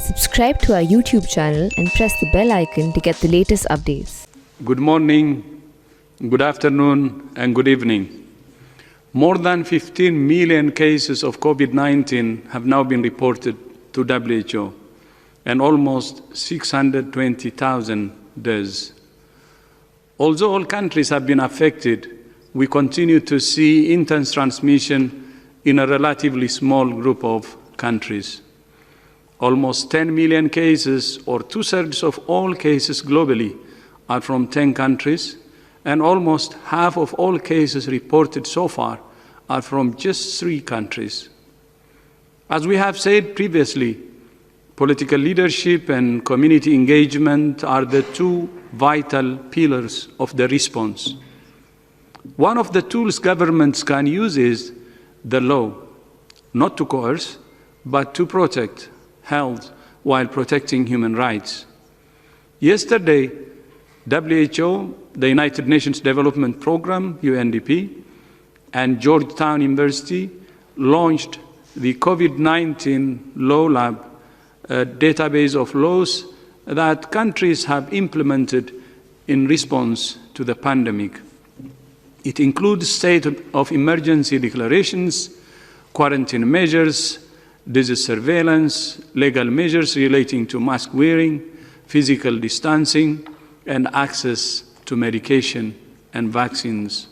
Subscribe to our YouTube channel and press the bell icon to get the latest updates. Good morning, good afternoon, and good evening. More than 15 million cases of COVID-19 have now been reported to WHO, and almost 620,000 deaths. Although all countries have been affected, we continue to see intense transmission in a relatively small group of countries. Almost 10 million cases, or two-thirds of all cases globally, are from 10 countries, and almost half of all cases reported so far are from just 3 countries. As we have said previously, political leadership and community engagement are the two vital pillars of the response. One of the tools governments can use is the law, not to coerce, but to protect health while protecting human rights. Yesterday, WHO, the United Nations Development Programme, UNDP, and Georgetown University launched the COVID-19 Law Lab, a database of laws that countries have implemented in response to the pandemic. It includes state of emergency declarations, quarantine measures, disease surveillance, legal measures relating to mask wearing, physical distancing, and access to medication and vaccines.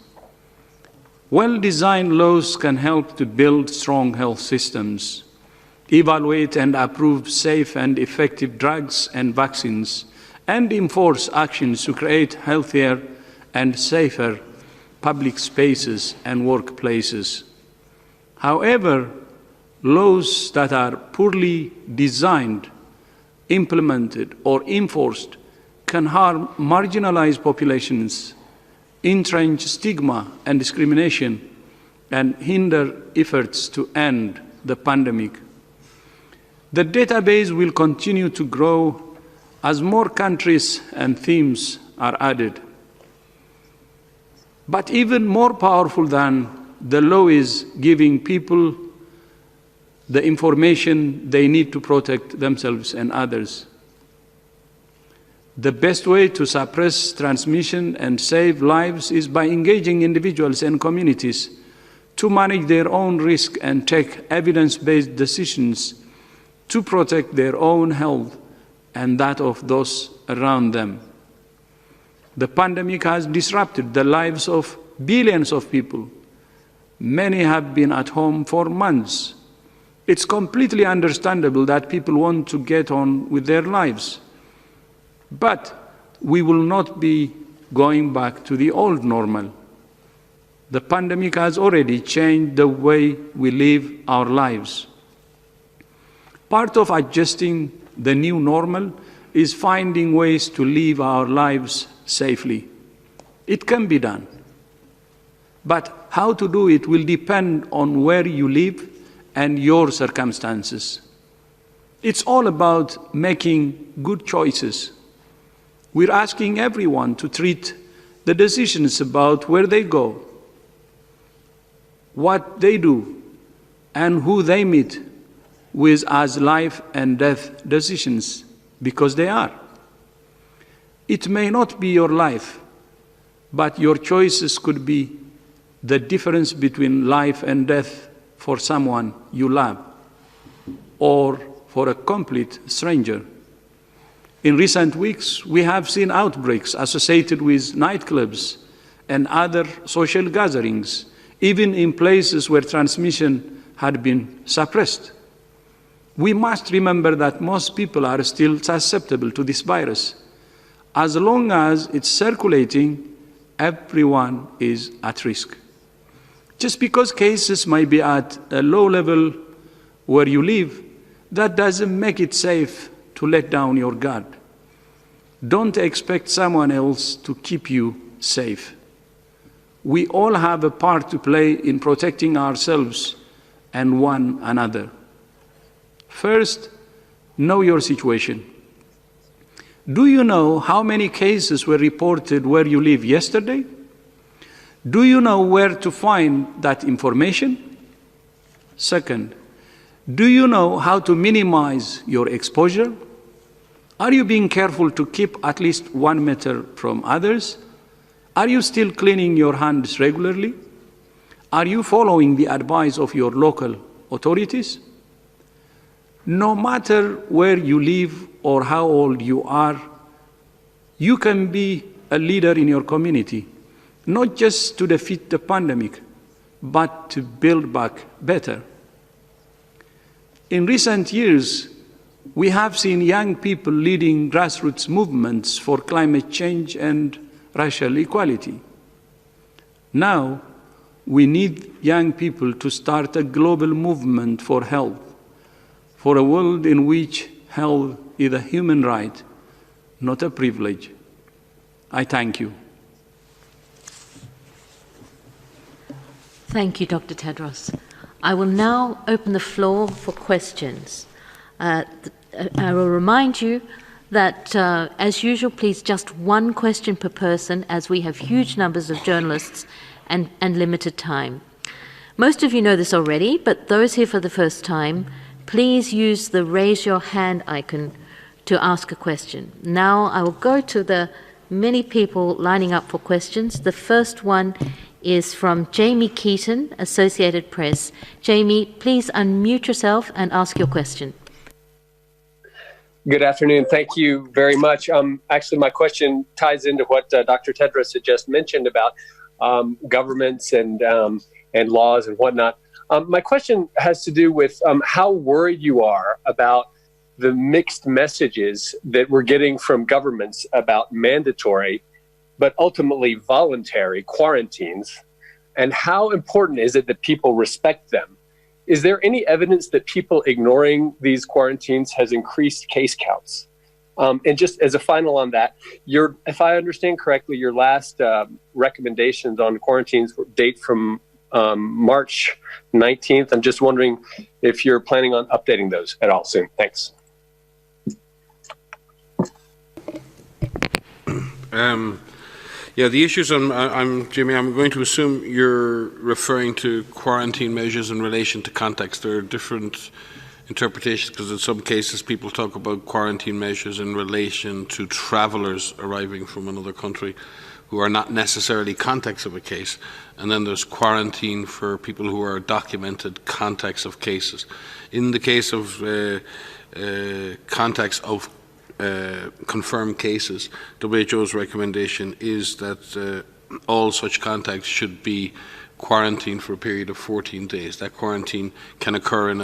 Well-designed laws can help to build strong health systems, evaluate and approve safe and effective drugs and vaccines, and enforce actions to create healthier and safer public spaces and workplaces. However, laws that are poorly designed, implemented, or enforced can harm marginalized populations, entrench stigma and discrimination, and hinder efforts to end the pandemic. The database will continue to grow as more countries and themes are added. But even more powerful than the law is giving people the information they need to protect themselves and others. The best way to suppress transmission and save lives is by engaging individuals and communities to manage their own risk and take evidence-based decisions to protect their own health and that of those around them. The pandemic has disrupted the lives of billions of people. Many have been at home for months. It's completely understandable that people want to get on with their lives. But we will not be going back to the old normal. The pandemic has already changed the way we live our lives. Part of adjusting the new normal is finding ways to live our lives safely. It can be done. But how to do it will depend on where you live and your circumstances. It's all about making good choices. We're asking everyone to treat the decisions about where they go, what they do, and who they meet with as life and death decisions, because they are. It may not be your life, but your choices could be the difference between life and death for someone you love, or for a complete stranger. In recent weeks, we have seen outbreaks associated with nightclubs and other social gatherings, even in places where transmission had been suppressed. We must remember that most people are still susceptible to this virus. As long as it's circulating, everyone is at risk. Just because cases might be at a low level where you live, that doesn't make it safe to let down your guard. Don't expect someone else to keep you safe. We all have a part to play in protecting ourselves and one another. First, know your situation. Do you know how many cases were reported where you live yesterday? Do you know where to find that information? Second, Do you know how to minimize your exposure? Are you being careful to keep at least 1 meter from others? Are you still cleaning your hands regularly? Are you following the advice of your local authorities? No matter where you live or how old you are, you can be a leader in your community, not just to defeat the pandemic, but to build back better. In recent years, we have seen young people leading grassroots movements for climate change and racial equality. Now, we need young people to start a global movement for health, for a world in which health is a human right, not a privilege. I thank you. Thank you, Dr. Tedros. I will now open the floor for questions. I will remind you that, as usual, please just one question per person, as we have huge numbers of journalists and limited time. Most of you know this already, but those here for the first time, please use the raise your hand icon to ask a question. Now I will go to the many people lining up for questions. The first one is from Jamie Keaton, Associated Press. Jamie, please unmute yourself and ask your question. Good afternoon. Thank you very much. Actually, my question ties into what Dr. Tedros had just mentioned about governments and laws and whatnot. My question has to do with how worried you are about the mixed messages that we're getting from governments about mandatory, but ultimately voluntary quarantines, and how important is it that people respect them? Is there any evidence that people ignoring these quarantines has increased case counts? And just as a final on that, if I understand correctly, your last recommendations on quarantines date from March 19th. I'm just wondering if you're planning on updating those at all soon. Thanks. Yeah, the issues Jimmy, I'm going to assume you're referring to quarantine measures in relation to context. There are different interpretations, because in some cases people talk about quarantine measures in relation to travellers arriving from another country who are not necessarily contacts of a case. And then there's quarantine for people who are documented contacts of cases. In the case of contacts of confirmed cases, WHO's recommendation is that all such contacts should be quarantined for a period of 14 days. That quarantine can occur in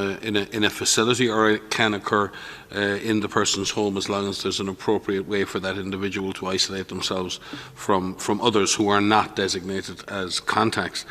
a facility, or it can occur in the person's home, as long as there's an appropriate way for that individual to isolate themselves from others who are not designated as contacts.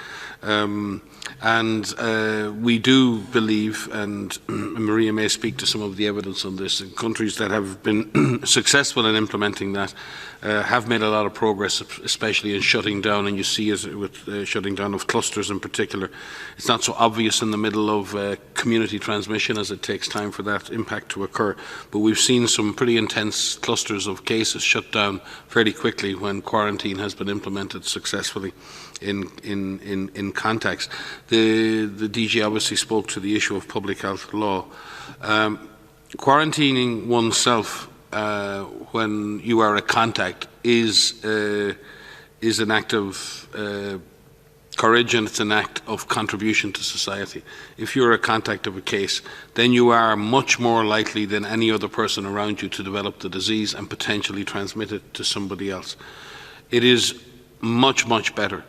We do believe, and Maria may speak to some of the evidence on this, in countries that have been successful in implementing that have made a lot of progress, especially in shutting down, and you see it with shutting down of clusters in particular. It's not so obvious in the middle of community transmission, as it takes time for that impact to occur, but we've seen some pretty intense clusters of cases shut down fairly quickly when quarantine has been implemented successfully in contacts. The DG obviously spoke to the issue of public health law. Quarantining oneself when you are a contact is an act of courage, and it's an act of contribution to society. If you're a contact of a case, then you are much more likely than any other person around you to develop the disease and potentially transmit it to somebody else. It is much, much better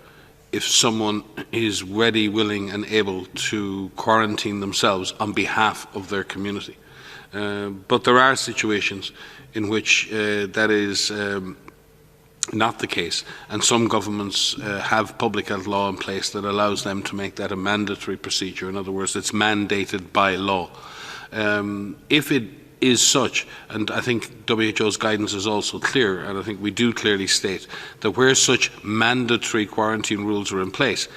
if someone is ready, willing and able to quarantine themselves on behalf of their community. But there are situations in which that is not the case, and some governments have public health law in place that allows them to make that a mandatory procedure. In other words, it's mandated by law. If it is such, and I think WHO's guidance is also clear, and I think we do clearly state that where such mandatory quarantine rules are in place,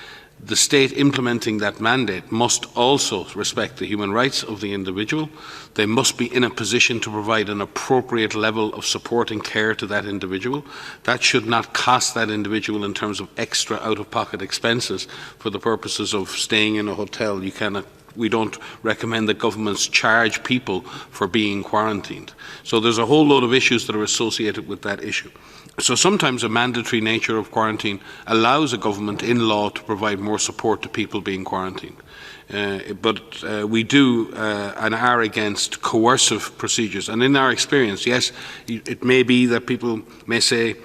the state implementing that mandate must also respect the human rights of the individual. They must be in a position to provide an appropriate level of support and care to that individual. That should not cost that individual in terms of extra out-of-pocket expenses for the purposes of staying in a hotel. You cannot we don't recommend that governments charge people for being quarantined. So there's a whole load of issues that are associated with that issue. So sometimes a mandatory nature of quarantine allows a government in law to provide more support to people being quarantined. But we do and are against coercive procedures. And in our experience, yes, it may be that people may say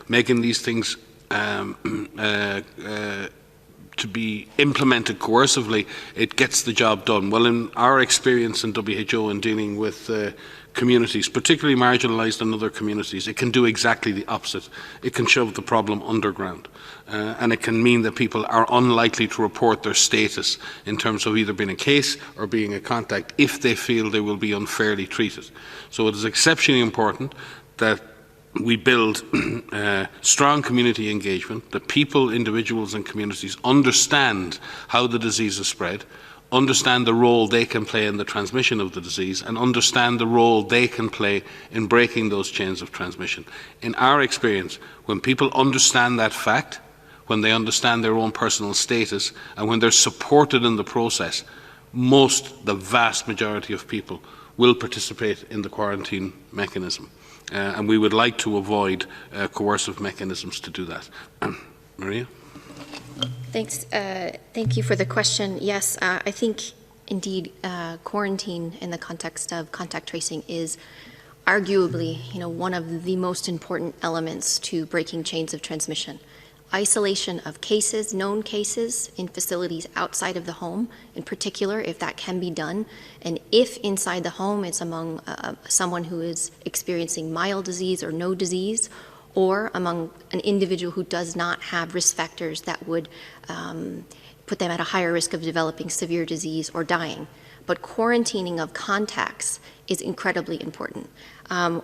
making these things to be implemented coercively, it gets the job done. Well, in our experience in WHO in dealing with communities, particularly marginalised and other communities, it can do exactly the opposite. It can shove the problem underground. And it can mean that people are unlikely to report their status in terms of either being a case or being a contact if they feel they will be unfairly treated. So it is exceptionally important that we build strong community engagement, that people, individuals and communities understand how the disease is spread, understand the role they can play in the transmission of the disease, and understand the role they can play in breaking those chains of transmission. In our experience, when people understand that fact, when they understand their own personal status, and when they're supported in the process, the vast majority of people will participate in the quarantine mechanism. And we would like to avoid coercive mechanisms to do that. Maria? Thanks. Thank you for the question. Yes, I think indeed quarantine in the context of contact tracing is arguably, one of the most important elements to breaking chains of transmission. Isolation of cases, known cases in facilities outside of the home, in particular, if that can be done, and if inside the home it's among someone who is experiencing mild disease or no disease, or among an individual who does not have risk factors that would put them at a higher risk of developing severe disease or dying. But quarantining of contacts is incredibly important.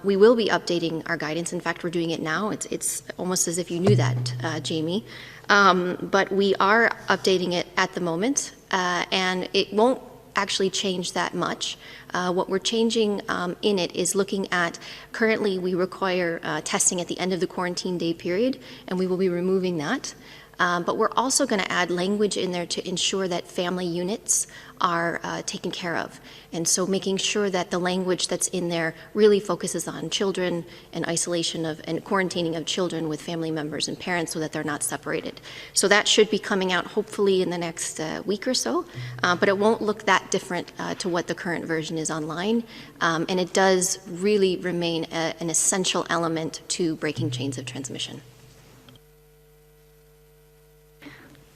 We will be updating our guidance. In fact, we're doing it now. It's almost as if you knew that, Jamie. But we are updating it at the moment, and it won't actually change that much. What we're changing in it is looking at, currently we require testing at the end of the quarantine day period, and we will be removing that. But we're also going to add language in there to ensure that family units are taken care of. And so making sure that the language that's in there really focuses on children and isolation of and quarantining of children with family members and parents so that they're not separated. So that should be coming out hopefully in the next week or so, but it won't look that different to what the current version is online. And it does really remain an essential element to breaking chains of transmission.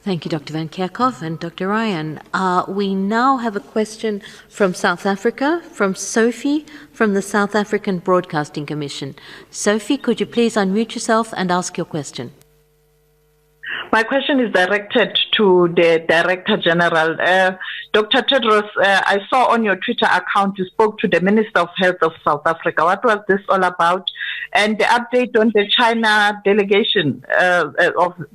Thank you, Dr. Van Kerkhove and Dr. Ryan. We now have a question from South Africa, from Sophie, from the South African Broadcasting Commission. Sophie, could you please unmute yourself and ask your question? My question is directed to the Director General. Dr. Tedros, I saw on your Twitter account you spoke to the Minister of Health of South Africa. What was this all about? And the update on the China delegation of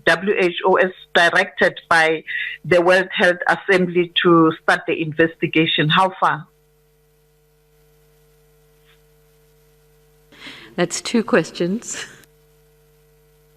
WHO as directed by the World Health Assembly to start the investigation. How far? That's two questions.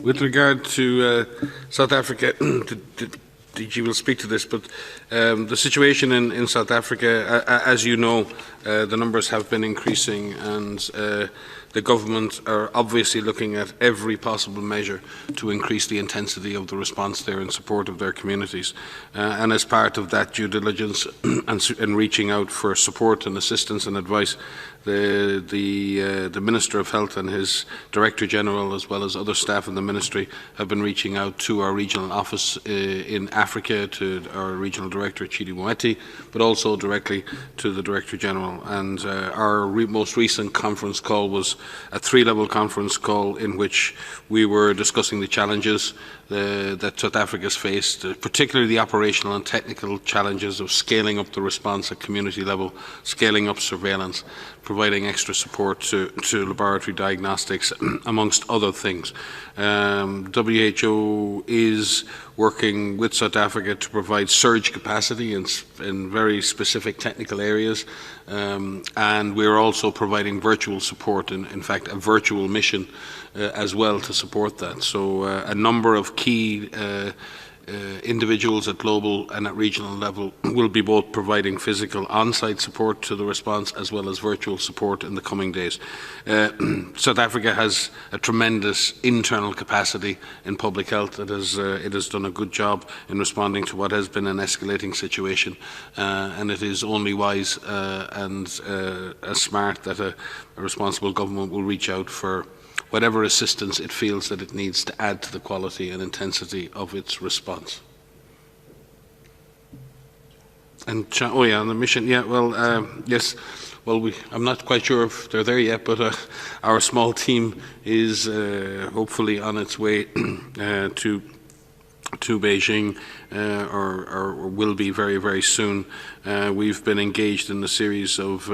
With regard to South Africa, DG will speak to this, but the situation in South Africa, as you know, the numbers have been increasing, and the government are obviously looking at every possible measure to increase the intensity of the response there in support of their communities. And as part of that due diligence and reaching out for support and assistance and advice, the Minister of Health and his Director General, as well as other staff in the Ministry, have been reaching out to our regional office in Africa, to our Regional Director, Chidi Moeti, but also directly to the Director General. And our most recent conference call was a three-level conference call in which we were discussing the challenges that South Africa's faced, particularly the operational and technical challenges of scaling up the response at community level, scaling up surveillance, providing extra support to laboratory diagnostics, amongst other things. WHO is working with South Africa to provide surge capacity in very specific technical areas, and we're also providing virtual support, in fact a virtual mission as well to support that. So a number of key individuals at global and at regional level will be both providing physical on-site support to the response as well as virtual support in the coming days. South Africa has a tremendous internal capacity in public health. It has done a good job in responding to what has been an escalating situation, and it is only wise and smart that a responsible government will reach out for whatever assistance it feels that it needs to add to the quality and intensity of its response. And on the mission, yes. Well, I'm not quite sure if they're there yet, but our small team is hopefully on its way to Beijing, or will be very, very soon. We've been engaged in a series of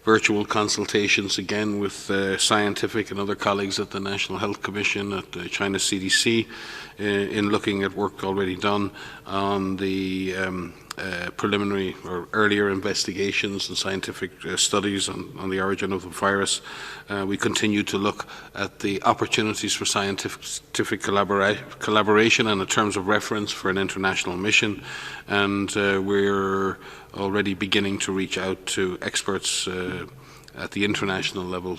virtual consultations, again with scientific and other colleagues at the National Health Commission, at the China CDC, in looking at work already done on the preliminary or earlier investigations and scientific studies on the origin of the virus. We continue to look at the opportunities for scientific collaboration and in terms of reference for an international mission, and we're already beginning to reach out to experts at the international level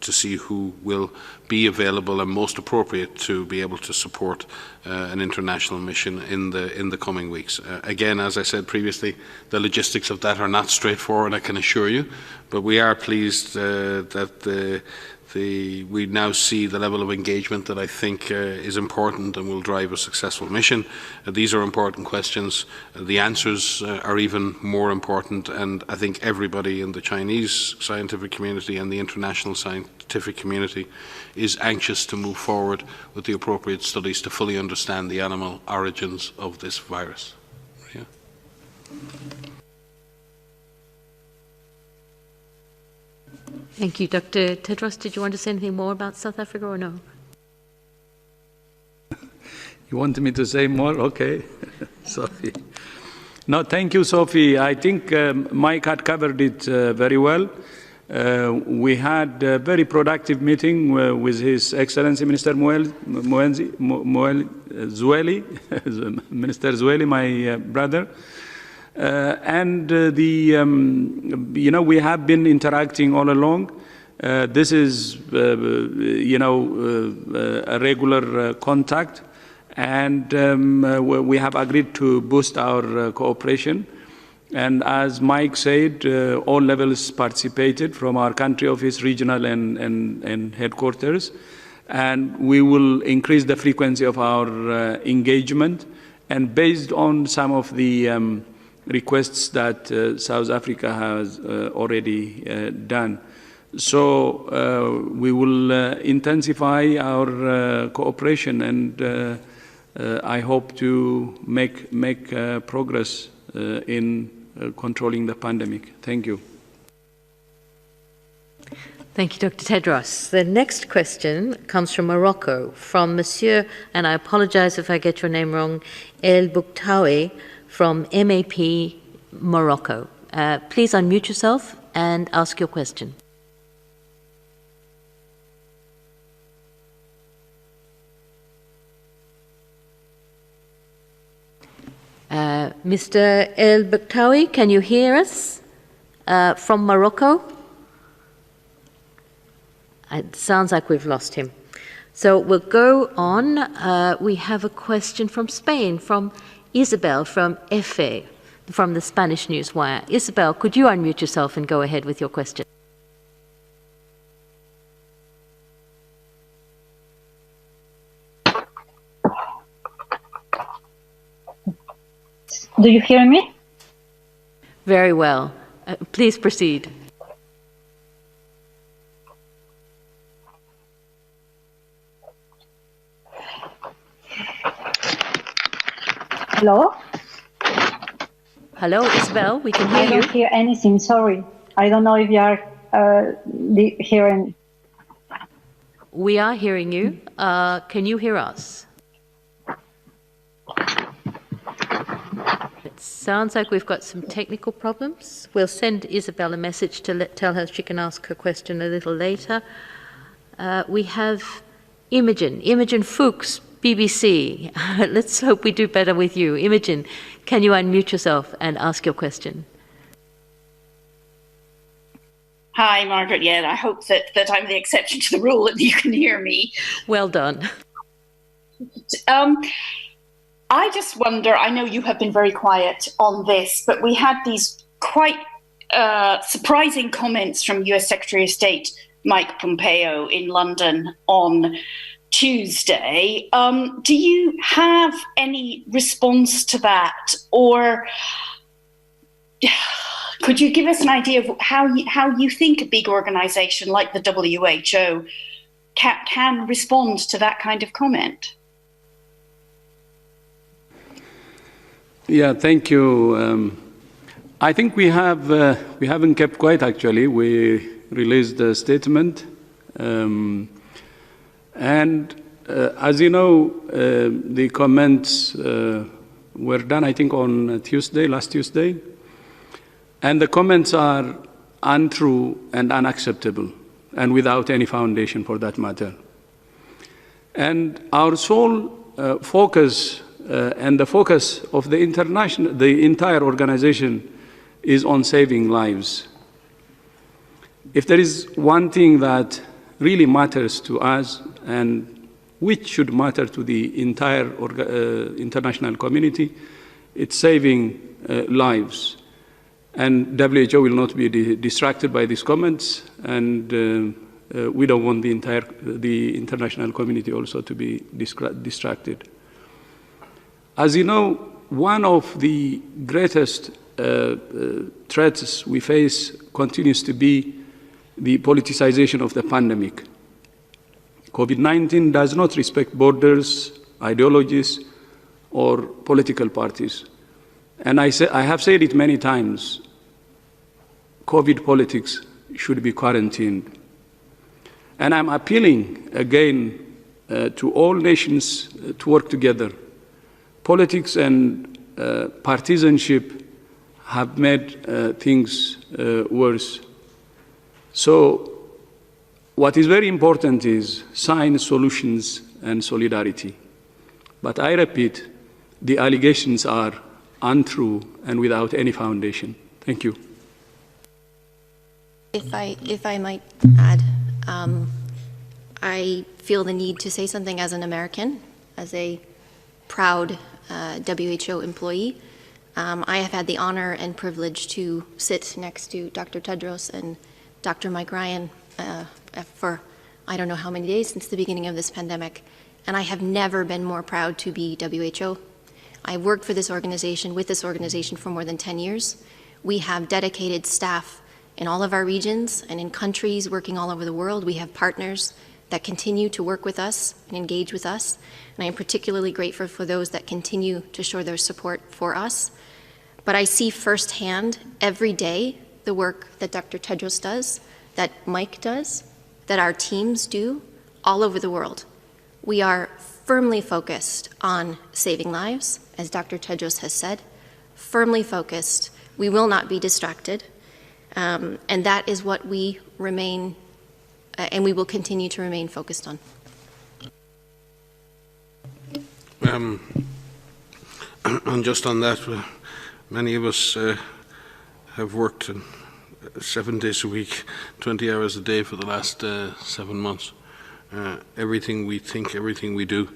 to see who will be available and most appropriate to be able to support an international mission in the coming weeks. Again, as I said previously, the logistics of that are not straightforward, I can assure you, but we are pleased that we now see the level of engagement that I think is important and will drive a successful mission. These are important questions. The answers are even more important, and I think everybody in the Chinese scientific community and the international scientific community is anxious to move forward with the appropriate studies to fully understand the animal origins of this virus. Yeah. Thank you. Dr. Tedros, did you want to say anything more about South Africa or no? You want me to say more? Okay. Sophie. No, thank you, Sophie. I think Mike had covered it very well. We had a very productive meeting with His Excellency Minister Zweli, Minister Zweli, my brother. And we have been interacting all along. This is, a regular contact, and we have agreed to boost our cooperation. And as Mike said, all levels participated from our country office, regional and headquarters. And we will increase the frequency of our engagement. And based on some of the requests that South Africa has already done. So we will intensify our cooperation, and I hope to make progress in controlling the pandemic. Thank you. Thank you, Dr. Tedros. The next question comes from Morocco, from Monsieur, and I apologize if I get your name wrong, El Bouktawi, from MAP Morocco. Please unmute yourself and ask your question. Mr. El Bouktawi, can you hear us from Morocco? It sounds like we've lost him. So we'll go on. We have a question from Spain, from Isabel from EFE, from the Spanish Newswire. Isabel, could you unmute yourself and go ahead with your question? Do you hear me? Very well. Please proceed. Hello? Hello, Isabel, we can hear you. I don't hear anything, sorry. I don't know if you are hearing. We are hearing you. Can you hear us? It sounds like we've got some technical problems. We'll send Isabel a message to tell her she can ask her question a little later. We have Imogen Fuchs BBC, let's hope we do better with you. Imogen, can you unmute yourself and ask your question? Hi, Margaret. Yeah, I hope that I'm the exception to the rule and you can hear me. Well done. I just wonder, I know you have been very quiet on this, but we had these quite surprising comments from US Secretary of State Mike Pompeo in London on Tuesday. Do you have any response to that, or could you give us an idea of how you think a big organisation like the WHO can respond to that kind of comment? Yeah, thank you. I think we haven't kept quiet. Actually, we released a statement, and as you know, the comments were done, I think, on last Tuesday. And the comments are untrue and unacceptable, and without any foundation for that matter. And our sole focus and the focus of the entire organization is on saving lives. If there is one thing that really matters to us and which should matter to the entire international community, it's saving lives. And WHO will not be distracted by these comments, and we don't want the international community also to be distracted. As you know, one of the greatest threats we face continues to be the politicization of the pandemic. COVID-19 does not respect borders, ideologies, or political parties. And I have said it many times, COVID politics should be quarantined. And I'm appealing again to all nations to work together. Politics and partisanship have made things worse. So what is very important is science, solutions, and solidarity. But I repeat, the allegations are untrue and without any foundation. Thank you. If I might add, I feel the need to say something as an American, as a proud WHO employee. I have had the honor and privilege to sit next to Dr. Tedros and Dr. Mike Ryan for I don't know how many days since the beginning of this pandemic, and I have never been more proud to be WHO. I worked for this organization, with this organization, for more than 10 years. We have dedicated staff in all of our regions and in countries working all over the world. We have partners that continue to work with us and engage with us, and I am particularly grateful for those that continue to show their support for us. But I see firsthand every day the work that Dr. Tedros does, that Mike does, that our teams do all over the world. We are firmly focused on saving lives, as Dr. Tedros has said, firmly focused. We will not be distracted, and that is what we remain, and we will continue to remain focused on. And just on that, many of us have worked 7 days a week, 20 hours a day for the last 7 months. Everything we think, everything we do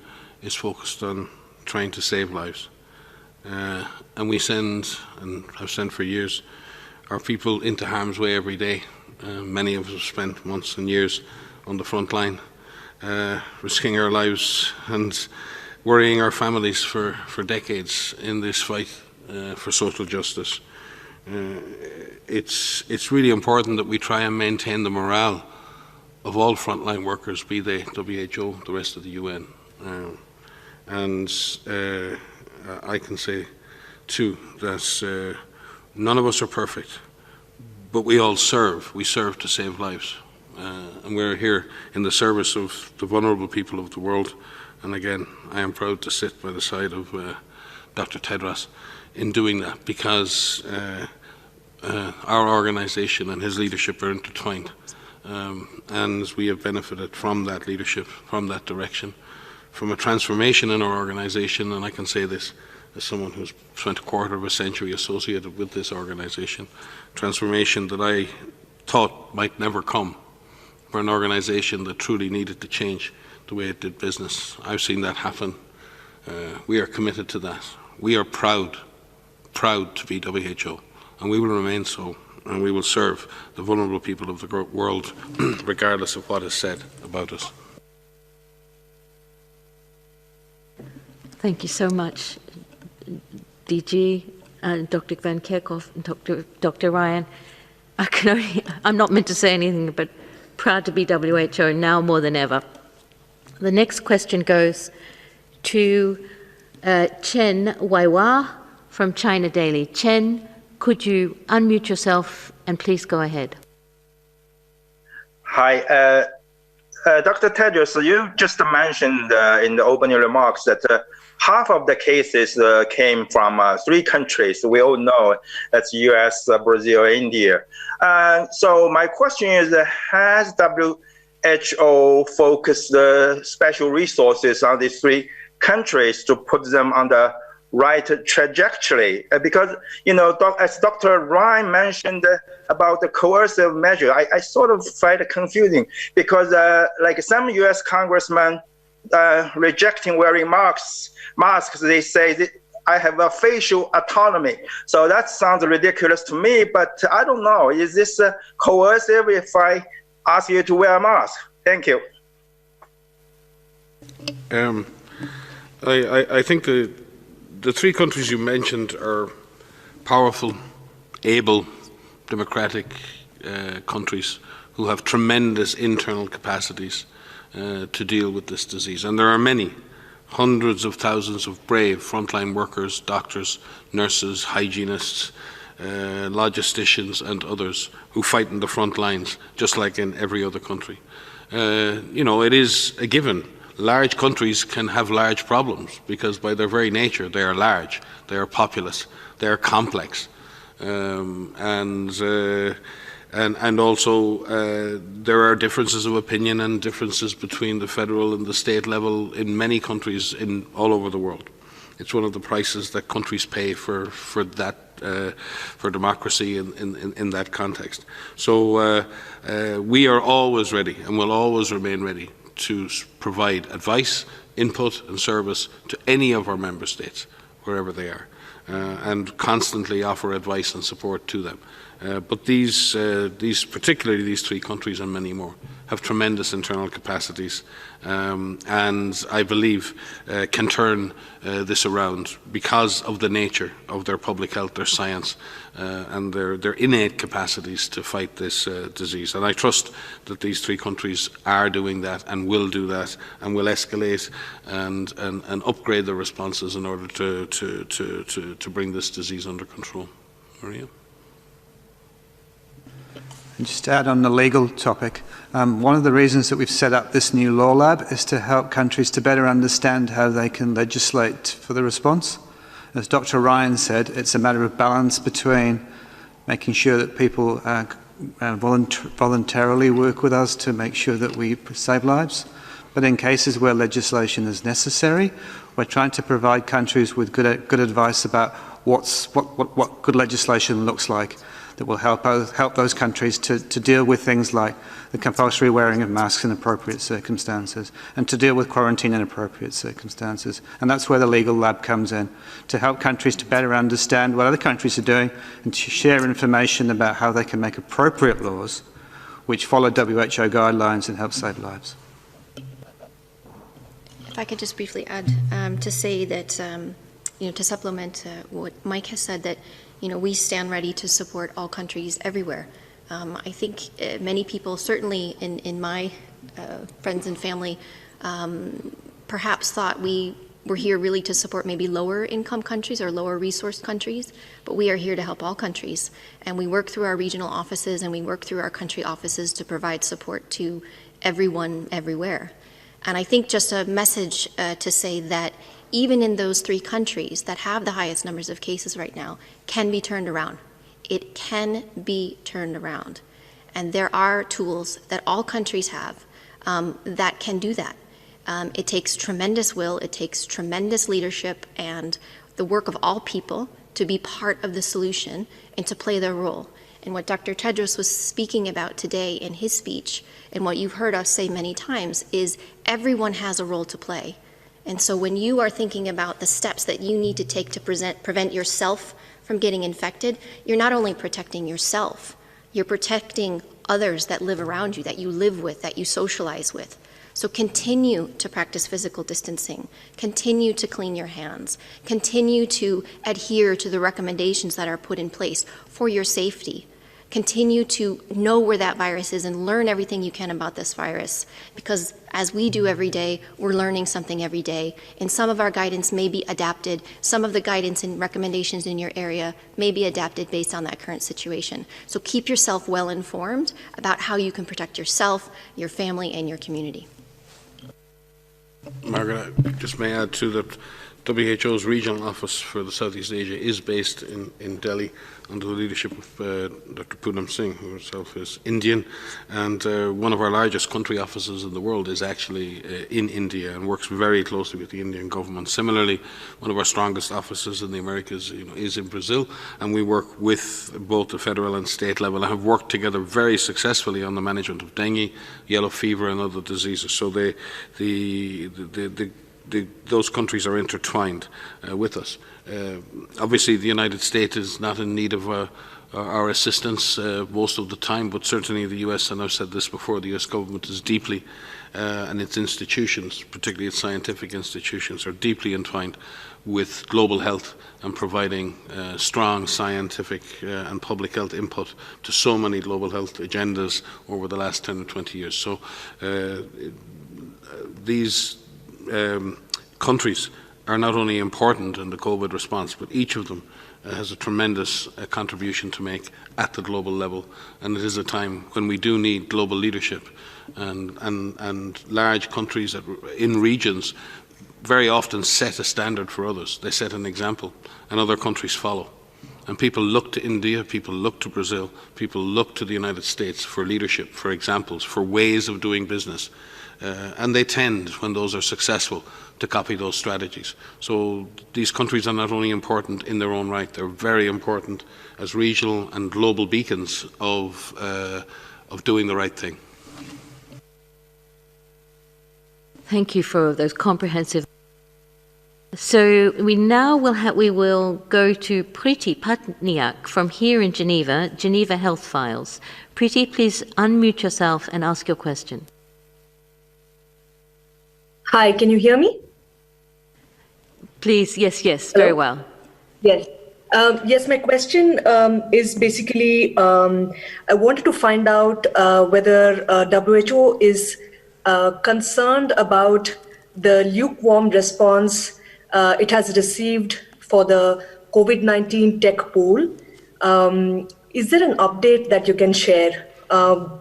is focused on trying to save lives. And we send, and have sent for years, our people into harm's way every day. Many of us have spent months and years on the front line, risking our lives and worrying our families for decades in this fight for social justice. It's really important that we try and maintain the morale of all frontline workers, be they WHO, the rest of the UN. And I can say too that none of us are perfect, but we all serve. We serve to save lives. And we're here in the service of the vulnerable people of the world. And again, I am proud to sit by the side of Dr. Tedros in doing that, because our organization and his leadership are intertwined. And we have benefited from that leadership, from that direction, from a transformation in our organization, and I can say this as someone who's spent a quarter of a century associated with this organization, transformation that I thought might never come for an organization that truly needed to change the way it did business. I've seen that happen. We are committed to that. We are proud to be WHO, and we will remain so, and we will serve the vulnerable people of the world regardless of what is said about us. Thank you so much, DG, Dr. Van Kerkhoff, and Dr. Ryan. I'm not meant to say anything, but proud to be WHO now more than ever. The next question goes to Chen Waiwa from China Daily. Chen, could you unmute yourself and please go ahead? Hi, Dr. Tedros, you just mentioned in the opening remarks that half of the cases came from 3 countries. We all know that's US, Brazil, India. So my question is, has WHO focused the special resources on these 3 countries to put them on the right trajectory? Because, you know, as Dr. Ryan mentioned about the coercive measure, I sort of find it confusing because like some US congressmen rejecting wearing masks, they say that I have a facial autonomy. So that sounds ridiculous to me, but I don't know. Is this coercive if I ask you to wear a mask? Thank you. I think the 3 countries you mentioned are powerful, able, democratic countries who have tremendous internal capacities to deal with this disease. And there are many, hundreds of thousands of brave frontline workers, doctors, nurses, hygienists, logisticians and others who fight in the front lines, just like in every other country. You know, it is a given. Large countries can have large problems because by their very nature they are large, they are populous, they are complex. And also there are differences of opinion and differences between the federal and the state level in many countries all over the world. It's one of the prices that countries pay for democracy in that context. So we are always ready and will always remain ready to provide advice, input and service to any of our member states, wherever they are, and constantly offer advice and support to them. But particularly these 3 countries and many more, have tremendous internal capacities and I believe can turn this around because of the nature of their public health, their science and their innate capacities to fight this disease. And I trust that these 3 countries are doing that and will do that and will escalate and upgrade their responses in order to bring this disease under control. Maria? And just to add on the legal topic, one of the reasons that we've set up this new law lab is to help countries to better understand how they can legislate for the response. As Dr. Ryan said, it's a matter of balance between making sure that people voluntarily work with us to make sure that we save lives. But in cases where legislation is necessary, we're trying to provide countries with good advice about what good legislation looks like that will help those countries to deal with things like the compulsory wearing of masks in appropriate circumstances and to deal with quarantine in appropriate circumstances. And that's where the legal lab comes in, to help countries to better understand what other countries are doing and to share information about how they can make appropriate laws which follow WHO guidelines and help save lives. If I could just briefly add to say that, to supplement what Mike has said, that we stand ready to support all countries everywhere. I think many people, certainly in my friends and family, perhaps thought we were here really to support maybe lower income countries or lower resource countries, but we are here to help all countries. And we work through our regional offices and we work through our country offices to provide support to everyone, everywhere. And I think just a message to say that even in those 3 countries that have the highest numbers of cases right now, can be turned around. It can be turned around. And there are tools that all countries have that can do that. It takes tremendous will, it takes tremendous leadership and the work of all people to be part of the solution and to play their role. And what Dr. Tedros was speaking about today in his speech, and what you've heard us say many times, is everyone has a role to play. And so when you are thinking about the steps that you need to take to prevent yourself from getting infected, you're not only protecting yourself, you're protecting others that live around you, that you live with, that you socialize with. So continue to practice physical distancing, continue to clean your hands, continue to adhere to the recommendations that are put in place for your safety. Continue to know where that virus is and learn everything you can about this virus, because as we do every day, we're learning something every day, and some of our guidance may be adapted, some of the guidance and recommendations in your area may be adapted based on that current situation. So keep yourself well informed about how you can protect yourself, your family, and your community. Margaret, I just may add too that WHO's regional office for the Southeast Asia is based in Delhi under the leadership of Dr. Poonam Singh, who herself is Indian, and one of our largest country offices in the world is actually in India and works very closely with the Indian government. Similarly, one of our strongest offices in the Americas is in Brazil, and we work with both the federal and state level and have worked together very successfully on the management of dengue, yellow fever and other diseases. So those countries are intertwined with us. Obviously, the United States is not in need of our assistance most of the time, but certainly the US, and I've said this before, the US government is deeply, and its institutions, particularly its scientific institutions, are deeply entwined with global health and providing strong scientific and public health input to so many global health agendas over the last 10 or 20 years. So these countries are not only important in the COVID response, but each of them has a tremendous contribution to make at the global level. And it is a time when we do need global leadership, and large countries in regions very often set a standard for others. They set an example, and other countries follow. And people look to India, people look to Brazil, people look to the United States for leadership, for examples, for ways of doing business. And they tend, when those are successful, to copy those strategies. So these countries are not only important in their own right, they're very important as regional and global beacons of doing the right thing. Thank you for those comprehensive. So we will go to Priti Patniak from here in Geneva Health Files. Priti, please unmute yourself and ask your question. Hi, can you hear me? Please, yes, very well. Yes. Yes, my question is basically, I wanted to find out whether WHO is concerned about the lukewarm response it has received for the COVID-19 tech pool. Is there an update that you can share?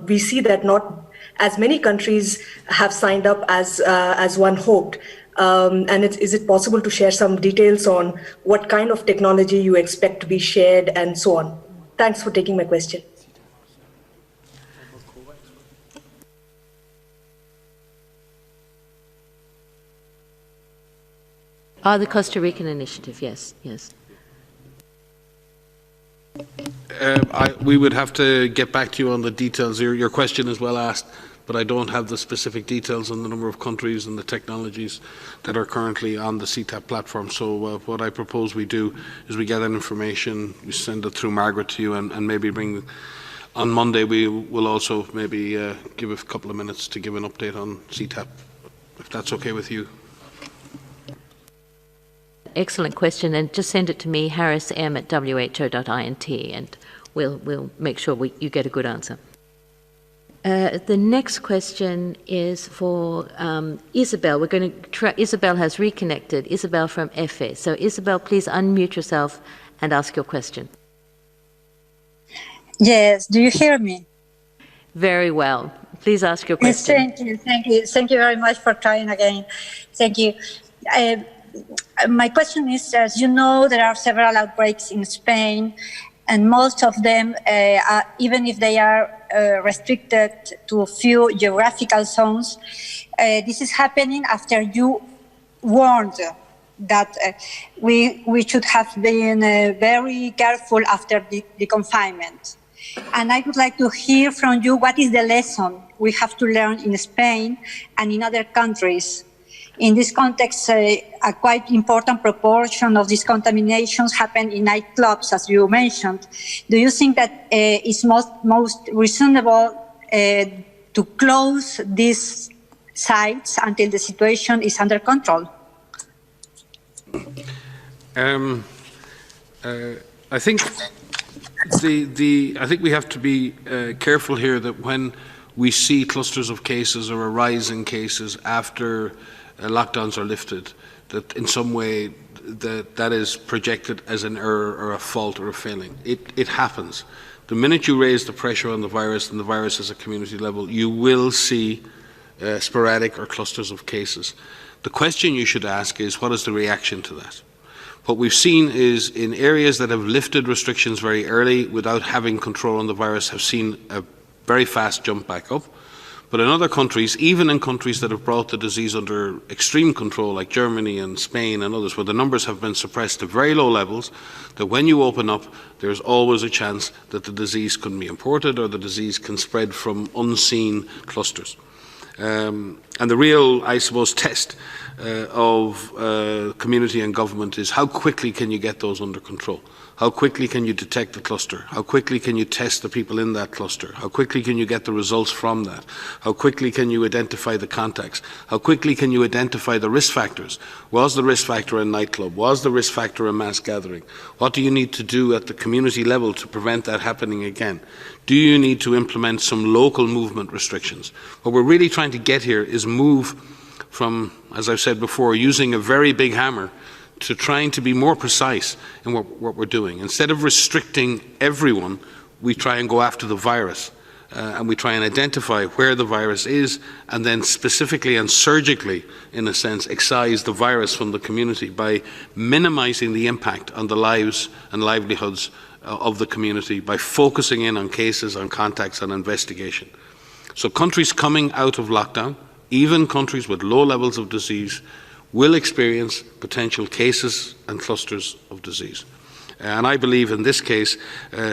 We see that not as many countries have signed up as one hoped. And is it possible to share some details on what kind of technology you expect to be shared and so on? Thanks for taking my question. The Costa Rican initiative, yes. We would have to get back to you on the details. Your question is well asked, but I don't have the specific details on the number of countries and the technologies that are currently on the CTAP platform. So what I propose we do is we get that information, we send it through Margaret to you, and maybe on Monday we will also maybe give a couple of minutes to give an update on CTAP, if that's okay with you. Excellent question, and just send it to me, harrism@who.int, and we'll make sure you get a good answer. The next question is for Isabel. We're going to try. Isabel has reconnected. Isabel from EFE. So Isabel, please unmute yourself and ask your question. Yes. Do you hear me? Very well. Please ask your question. Thank you very much for trying again. Thank you. My question is, as you know, there are several outbreaks in Spain, and most of them, even if they are restricted to a few geographical zones. This is happening after you warned that we should have been very careful after the confinement. And I would like to hear from you what is the lesson we have to learn in Spain and in other countries. In this context, a quite important proportion of these contaminations happen in nightclubs, as you mentioned. Do you think that it's most reasonable to close these sites until the situation is under control? I think I think we have to be careful here that when we see clusters of cases or a rise in cases after lockdowns are lifted, that in some way that is projected as an error or a fault or a failing. It happens. The minute you raise the pressure on the virus and the virus is at community level, you will see sporadic or clusters of cases. The question you should ask is, what is the reaction to that? What we've seen is in areas that have lifted restrictions very early without having control on the virus have seen a very fast jump back up. But in other countries, even in countries that have brought the disease under extreme control, like Germany and Spain and others, where the numbers have been suppressed to very low levels, that when you open up, there's always a chance that the disease can be imported or the disease can spread from unseen clusters. And the real, I suppose, test of community and government is how quickly can you get those under control? How quickly can you detect the cluster? How quickly can you test the people in that cluster? How quickly can you get the results from that? How quickly can you identify the contacts? How quickly can you identify the risk factors? Was the risk factor a nightclub? Was the risk factor a mass gathering? What do you need to do at the community level to prevent that happening again? Do you need to implement some local movement restrictions? What we're really trying to get here is move from, as I've said before, using a very big hammer to trying to be more precise in what we're doing. Instead of restricting everyone, we try and go after the virus. And we try and identify where the virus is and then specifically and surgically, in a sense, excise the virus from the community by minimizing the impact on the lives and livelihoods of the community by focusing in on cases, on contacts, on investigation. So countries coming out of lockdown, even countries with low levels of disease, will experience potential cases and clusters of disease. And I believe in this case,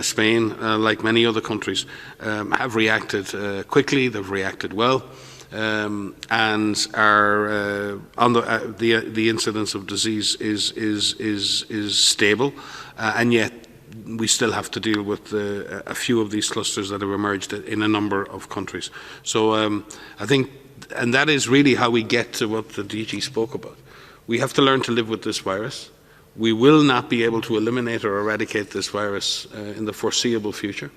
Spain, like many other countries, have reacted quickly, they've reacted well, and are on the incidence of disease is stable, and yet we still have to deal with a few of these clusters that have emerged in a number of countries. So I think, and that is really how we get to what the DG spoke about. We have to learn to live with this virus. We will not be able to eliminate or eradicate this virus in the foreseeable future.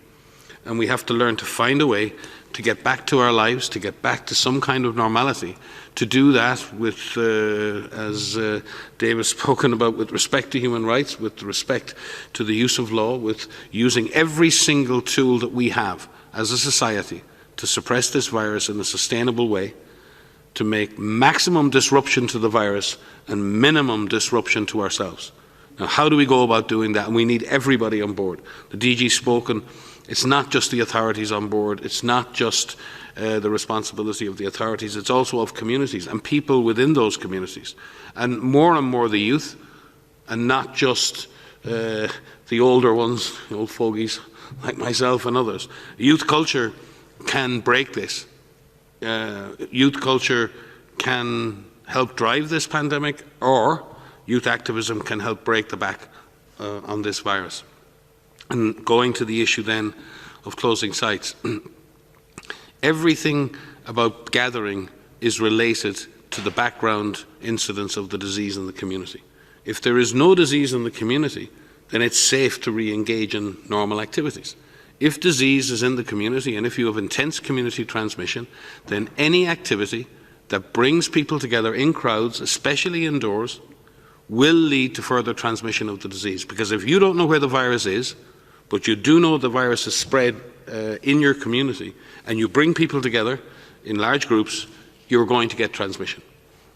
And we have to learn to find a way to get back to our lives, to get back to some kind of normality, to do that with, as Dave has spoken about, with respect to human rights, with respect to the use of law, with using every single tool that we have as a society to suppress this virus in a sustainable way, to make maximum disruption to the virus and minimum disruption to ourselves. Now, how do we go about doing that? And we need everybody on board. The DG's spoken. It's not just the authorities on board. It's not just the responsibility of the authorities. It's also of communities and people within those communities. And more the youth, and not just the older ones, the old fogies like myself and others. Youth culture can break this. Youth culture can help drive this pandemic, or youth activism can help break the back on this virus. And going to the issue then of closing sites, everything about gathering is related to the background incidence of the disease in the community. If there is no disease in the community, then it's safe to re-engage in normal activities. If disease is in the community and if you have intense community transmission, then any activity that brings people together in crowds, especially indoors, will lead to further transmission of the disease. Because if you don't know where the virus is, but you do know the virus is spread in your community, and you bring people together in large groups, you're going to get transmission.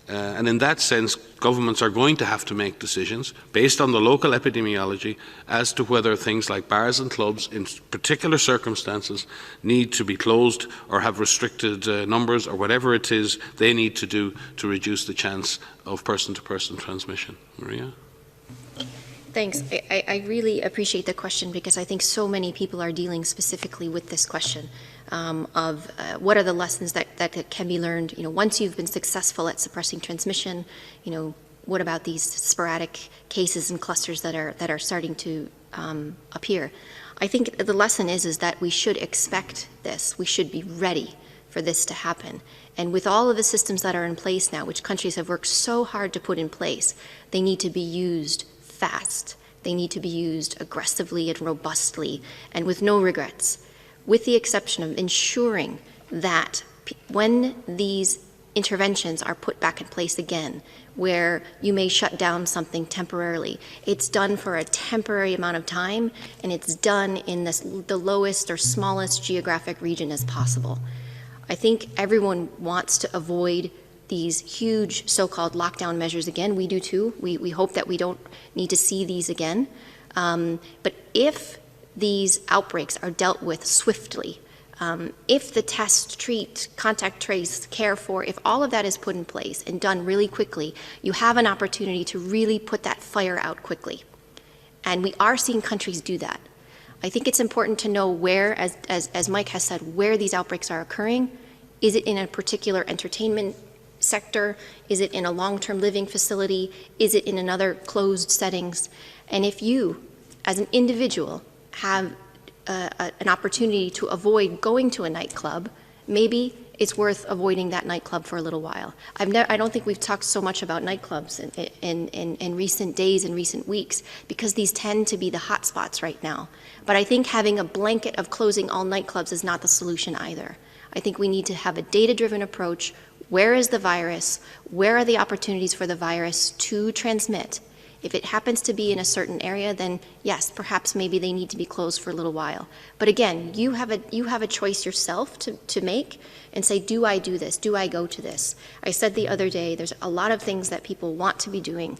And in that sense, governments are going to have to make decisions based on the local epidemiology as to whether things like bars and clubs in particular circumstances need to be closed or have restricted numbers or whatever it is they need to do to reduce the chance of person-to-person transmission. Maria? Thanks. I really appreciate the question because I think so many people are dealing specifically with this question of what are the lessons that can be learned. Once you've been successful at suppressing transmission, what about these sporadic cases and clusters that are starting to appear? I think the lesson is that we should expect this. We should be ready for this to happen. And with all of the systems that are in place now, which countries have worked so hard to put in place, they need to be used fast. They need to be used aggressively and robustly and with no regrets, with the exception of ensuring that when these interventions are put back in place again, where you may shut down something temporarily, it's done for a temporary amount of time and it's done in the lowest or smallest geographic region as possible. I think everyone wants to avoid these huge so-called lockdown measures again. We do too. We hope that we don't need to see these again. But if these outbreaks are dealt with swiftly, if the test, treat, contact trace, care for, if all of that is put in place and done really quickly, you have an opportunity to really put that fire out quickly. And we are seeing countries do that. I think it's important to know where, as Mike has said, where these outbreaks are occurring. Is it in a particular entertainment sector? Is it in a long-term living facility? Is it in another closed settings? And if you, as an individual, have an opportunity to avoid going to a nightclub, maybe it's worth avoiding that nightclub for a little while. I don't think we've talked so much about nightclubs in recent days and recent weeks because these tend to be the hot spots right now. But I think having a blanket of closing all nightclubs is not the solution either. I think we need to have a data-driven approach. Where is the virus? Where are the opportunities for the virus to transmit? If it happens to be in a certain area, then yes, perhaps maybe they need to be closed for a little while. But again, you have a choice yourself to make and say, do I do this? Do I go to this? I said the other day, there's a lot of things that people want to be doing.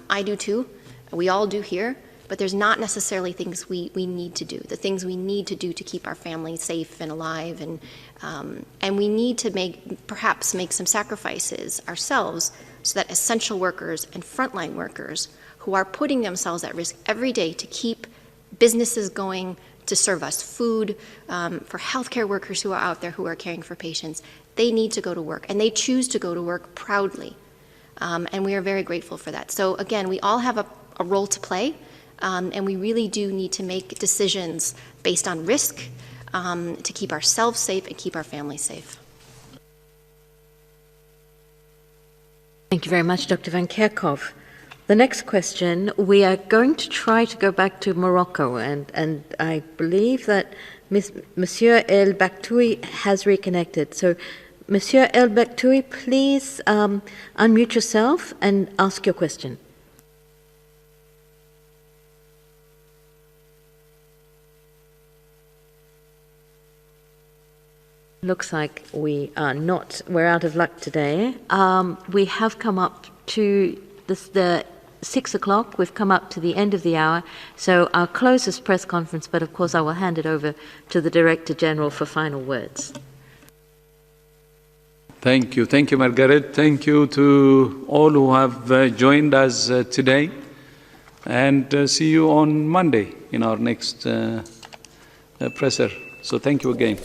I do too. We all do here. But there's not necessarily things we need to do. The things we need to do to keep our families safe and alive, and we need to perhaps make some sacrifices ourselves so that essential workers and frontline workers who are putting themselves at risk every day to keep businesses going, to serve us food, for healthcare workers who are out there who are caring for patients, they need to go to work, and they choose to go to work proudly. And we are very grateful for that. So again, we all have a role to play. And we really do need to make decisions based on risk to keep ourselves safe and keep our families safe. Thank you very much, Dr. Van Kerkhove. The next question, we are going to try to go back to Morocco, and I believe that Monsieur El Baktoui has reconnected. So, Monsieur El Baktoui, please unmute yourself and ask your question. Looks like we're out of luck today. We have come up to the 6 o'clock, we've come up to the end of the hour, so I'll close this press conference, but of course I will hand it over to the Director General for final words. Thank you, Margaret. Thank you to all who have joined us today, and see you on Monday in our next presser. So thank you again.